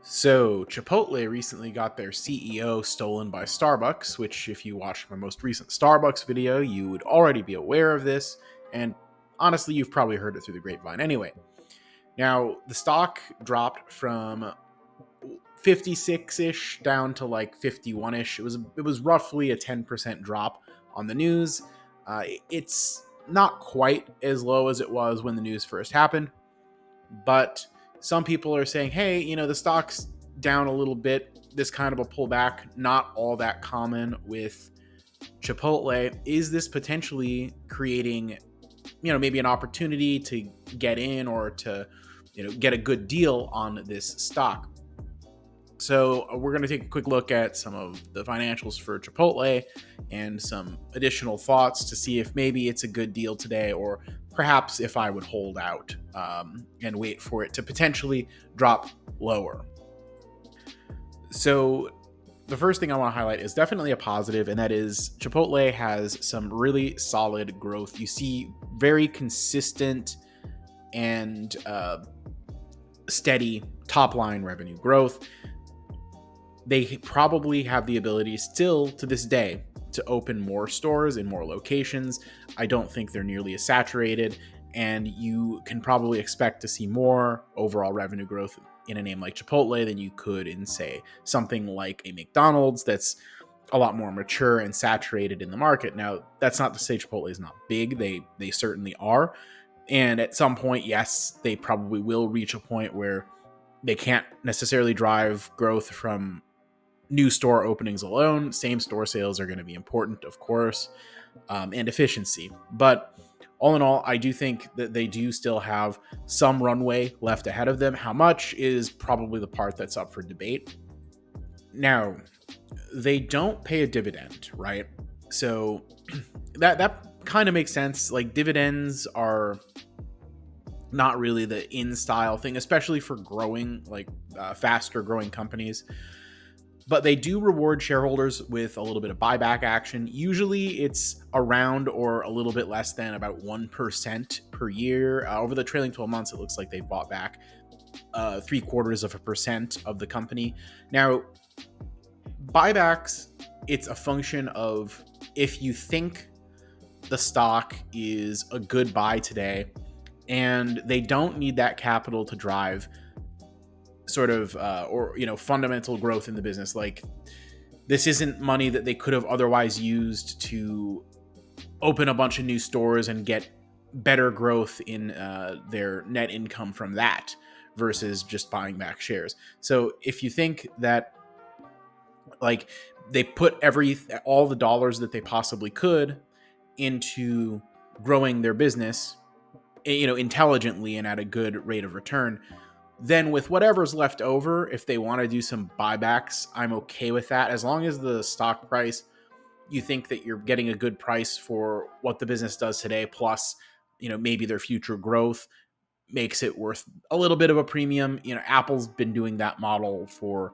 So, Chipotle recently got their CEO stolen by Starbucks, which, if you watched my most recent Starbucks video, you would already be aware of this. And honestly, you've probably heard it through the grapevine anyway. Now, the stock dropped from 56-ish down to like 51-ish. It was roughly a 10% drop on the news. It's not quite as low as it was when the news first happened, but some people are saying, hey, the stock's down a little bit. This kind of a pullback, not all that common with Chipotle. Is this potentially creating, maybe an opportunity to get in or to, get a good deal on this stock? So we're going to take a quick look at some of the financials for Chipotle and some additional thoughts to see if maybe it's a good deal today, or perhaps if I would hold out and wait for it to potentially drop lower. So the first thing I want to highlight is definitely a positive, and that is Chipotle has some really solid growth. You see very consistent and steady top-line revenue growth. They probably have the ability still to this day to open more stores in more locations. I don't think they're nearly as saturated, and you can probably expect to see more overall revenue growth in a name like Chipotle than you could in, say, something like a McDonald's that's a lot more mature and saturated in the market. Now, that's not to say Chipotle is not big. They certainly are. And at some point, yes, they probably will reach a point where they can't necessarily drive growth from new store openings alone. Same store sales are going to be important, of course, and efficiency. But all in all, I do think that they do still have some runway left ahead of them. How much is probably the part that's up for debate. Now, they don't pay a dividend, right? So that kind of makes sense. Like, dividends are not really the in-style thing, especially for growing, like faster growing companies. But they do reward shareholders with a little bit of buyback action. Usually it's around or a little bit less than about 1% per year. Over the trailing 12 months, it looks like they've bought back 0.75% of the company. Now, buybacks, it's a function of if you think the stock is a good buy today and they don't need that capital to drive sort of fundamental growth in the business. Like, this isn't money that they could have otherwise used to open a bunch of new stores and get better growth in their net income from that versus just buying back shares. So if you think that, like, they put all the dollars that they possibly could into growing their business, intelligently and at a good rate of return, then with whatever's left over, if they want to do some buybacks, I'm okay with that. As long as the stock price, you think that you're getting a good price for what the business does today, plus, maybe their future growth makes it worth a little bit of a premium. Apple's been doing that model for,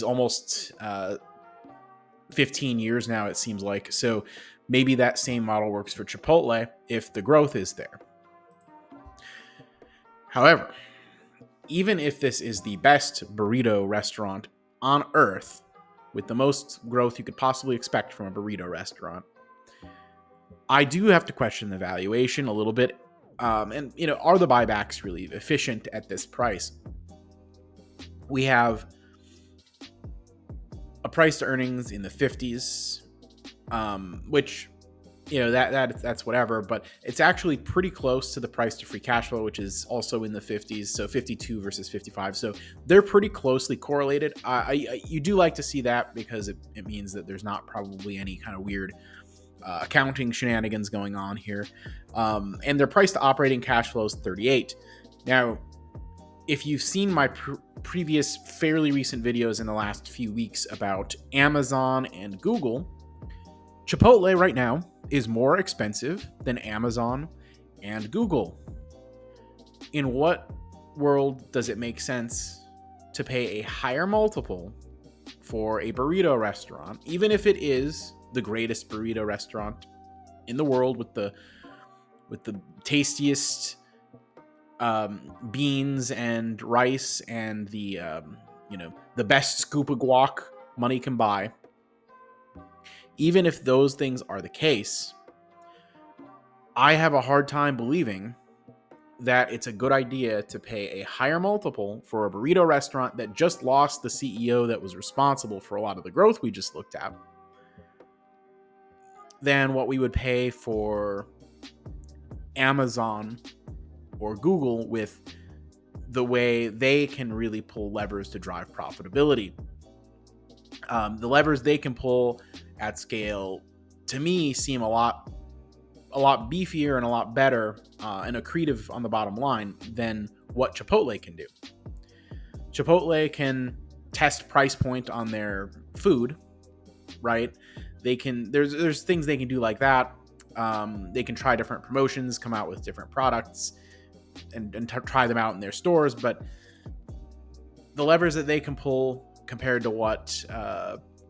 almost 15 years now, it seems like. So maybe that same model works for Chipotle if the growth is there. However, even if this is the best burrito restaurant on earth, with the most growth you could possibly expect from a burrito restaurant, I do have to question the valuation a little bit. Are the buybacks really efficient at this price? We have a price to earnings in the 50s, which, that's whatever, but it's actually pretty close to the price to free cash flow, which is also in the 50s, so 52 versus 55. So they're pretty closely correlated. You do like to see that because it means that there's not probably any kind of weird accounting shenanigans going on here. And their price to operating cash flow is 38. Now, if you've seen my previous fairly recent videos in the last few weeks about Amazon and Google, Chipotle right now is more expensive than Amazon and Google. In what world does it make sense to pay a higher multiple for a burrito restaurant, even if it is the greatest burrito restaurant in the world with the tastiest beans and rice and the best scoop of guac money can buy, even if those things are the case, I have a hard time believing that it's a good idea to pay a higher multiple for a burrito restaurant that just lost the CEO that was responsible for a lot of the growth we just looked at than what we would pay for Amazon or Google with the way they can really pull levers to drive profitability. The levers they can pull at scale, to me, seem a lot beefier and a lot better and accretive on the bottom line than what Chipotle can do. Chipotle can test price point on their food, right? They can there's things they can do like that. They can try different promotions, come out with different products, and try them out in their stores. But the levers that they can pull compared to what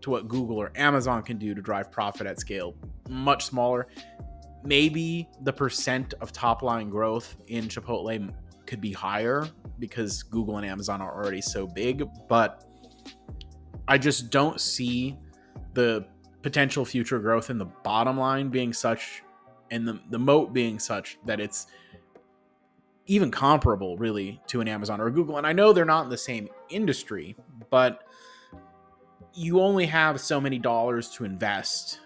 Google or Amazon can do to drive profit at scale, much smaller. Maybe the percent of top line growth in Chipotle could be higher because Google and Amazon are already so big, but I just don't see the potential future growth in the bottom line being such and the moat being such that it's even comparable really to an Amazon or a Google. And I know they're not in the same industry, but you only have so many dollars to invest,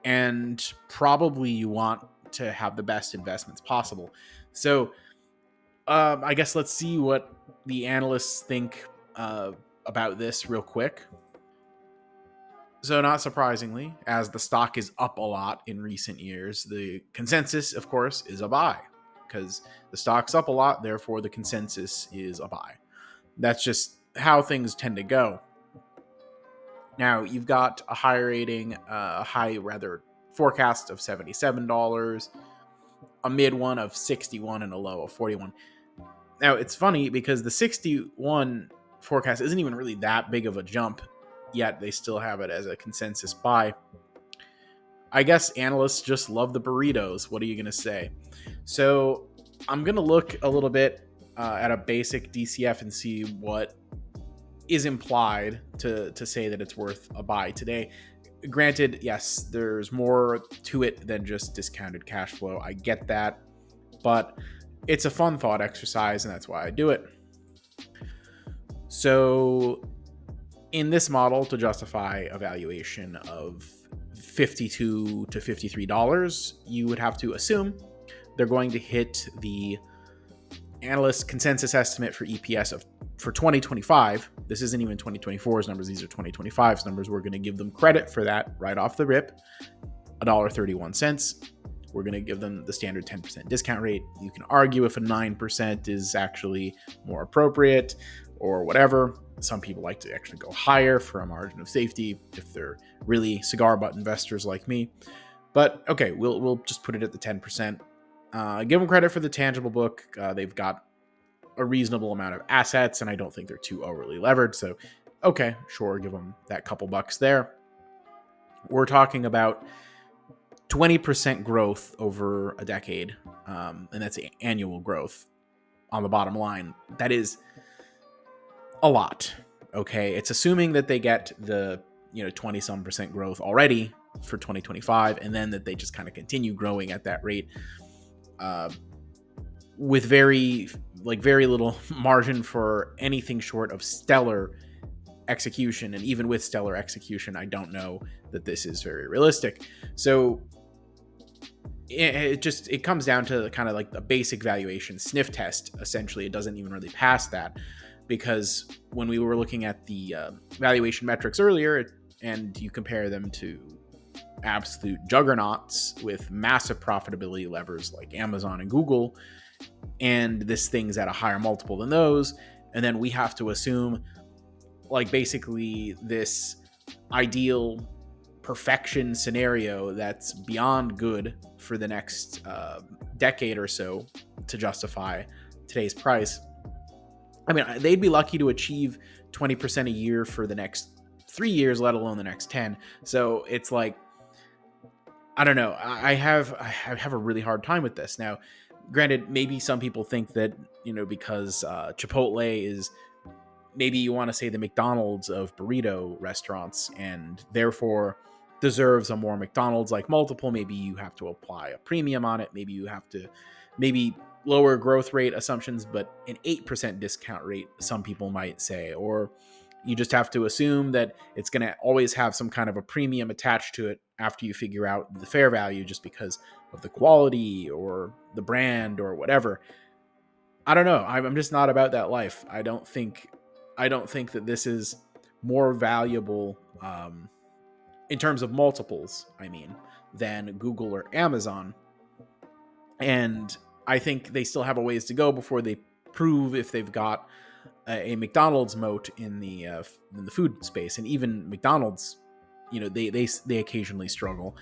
and probably you want to have the best investments possible. So I guess let's see what the analysts think about this real quick. So not surprisingly, as the stock is up a lot in recent years, the consensus, of course, is a buy, because the stock's up a lot, therefore the consensus is a buy. That's just how things tend to go. Now, you've got a high rating, forecast of $77, a mid one of 61, and a low of 41. Now, it's funny because the 61 forecast isn't even really that big of a jump, yet they still have it as a consensus buy. I guess analysts just love the burritos. What are you going to say? So I'm going to look a little bit at a basic DCF and see what is implied to say that it's worth a buy today. Granted, yes, there's more to it than just discounted cash flow. I get that, but it's a fun thought exercise, and that's why I do it. So in this model, to justify a valuation of $52 to $53, you would have to assume they're going to hit the analyst consensus estimate for EPS for 2025. This isn't even 2024's numbers. These are 2025's numbers. We're going to give them credit for that right off the rip. $1.31. We're going to give them the standard 10% discount rate. You can argue if a 9% is actually more appropriate or whatever. Some people like to actually go higher for a margin of safety if they're really cigar butt investors like me. But okay, we'll just put it at the 10%. Give them credit for the tangible book. They've got a reasonable amount of assets, and I don't think they're too overly levered. So, okay, sure, give them that couple bucks there. We're talking about 20% growth over a decade, and that's annual growth on the bottom line. That is a lot. Okay, it's assuming that they get the 20-some% growth already for 2025, and then that they just kind of continue growing at that rate. With very little margin for anything short of stellar execution. And even with stellar execution, I don't know that this is very realistic. So it comes down to kind of like the basic valuation sniff test. Essentially, it doesn't even really pass that, because when we were looking at the valuation metrics earlier, and you compare them to absolute juggernauts with massive profitability levers like Amazon and Google, and this thing's at a higher multiple than those, and then we have to assume basically this ideal perfection scenario that's beyond good for the next decade or so to justify today's price. I mean, they'd be lucky to achieve 20% a year for the next 3 years, let alone the next 10. So it's like, I don't know. I have a really hard time with this. Now, granted, maybe some people think that because Chipotle is, maybe you want to say, the McDonald's of burrito restaurants, and therefore deserves a more McDonald's like multiple. Maybe you have to apply a premium on it. Maybe you have to, maybe lower growth rate assumptions, but an 8% discount rate, some people might say. Or you just have to assume that it's going to always have some kind of a premium attached to it after you figure out the fair value, just because of the quality or the brand or whatever. I don't know. I'm just not about that life. I don't think that this is more valuable, in terms of multiples, I mean, than Google or Amazon. And I think they still have a ways to go before they prove if they've got a McDonald's moat in the food space. And even McDonald's, they occasionally struggle.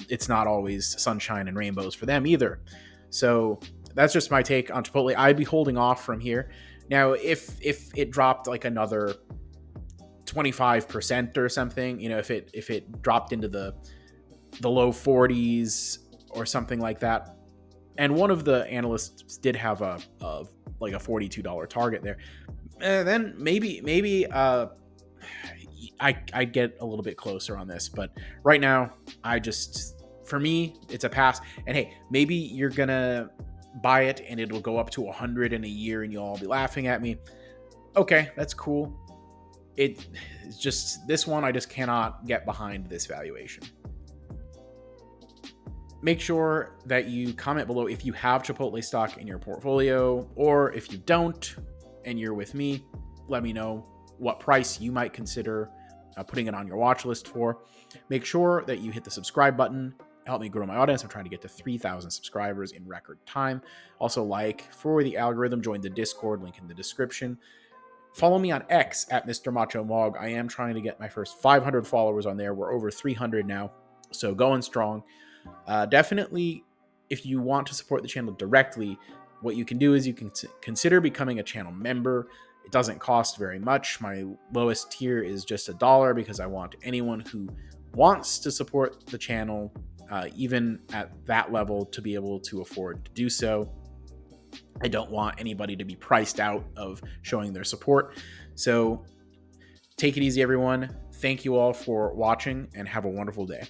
It's not always sunshine and rainbows for them either. So that's just my take on Chipotle. I'd be holding off from here. Now, if it dropped like another 25% or something, if it dropped into the low 40s or something like that, and one of the analysts did have a like a $42 target there, then maybe I get a little bit closer on this. But right now, for me, it's a pass. And hey, maybe you're gonna buy it and it'll go up to 100 in a year and you'll all be laughing at me. Okay, that's cool. It's just, this one, I just cannot get behind this valuation. Make sure that you comment below if you have Chipotle stock in your portfolio, or if you don't and you're with me, let me know what price you might consider putting it on your watch list for. Make sure that you hit the subscribe button. Help me grow my audience. I'm trying to get to 3,000 subscribers in record time. Also, like for the algorithm, join the Discord, link in the description. Follow me on X at Mr. Macho Mog. I am trying to get my first 500 followers on there. We're over 300 now, so going strong. Definitely, if you want to support the channel directly, what you can do is you can consider becoming a channel member. It doesn't cost very much. My lowest tier is just $1 because I want anyone who wants to support the channel, even at that level, to be able to afford to do so. I don't want anybody to be priced out of showing their support. So take it easy, everyone. Thank you all for watching and have a wonderful day.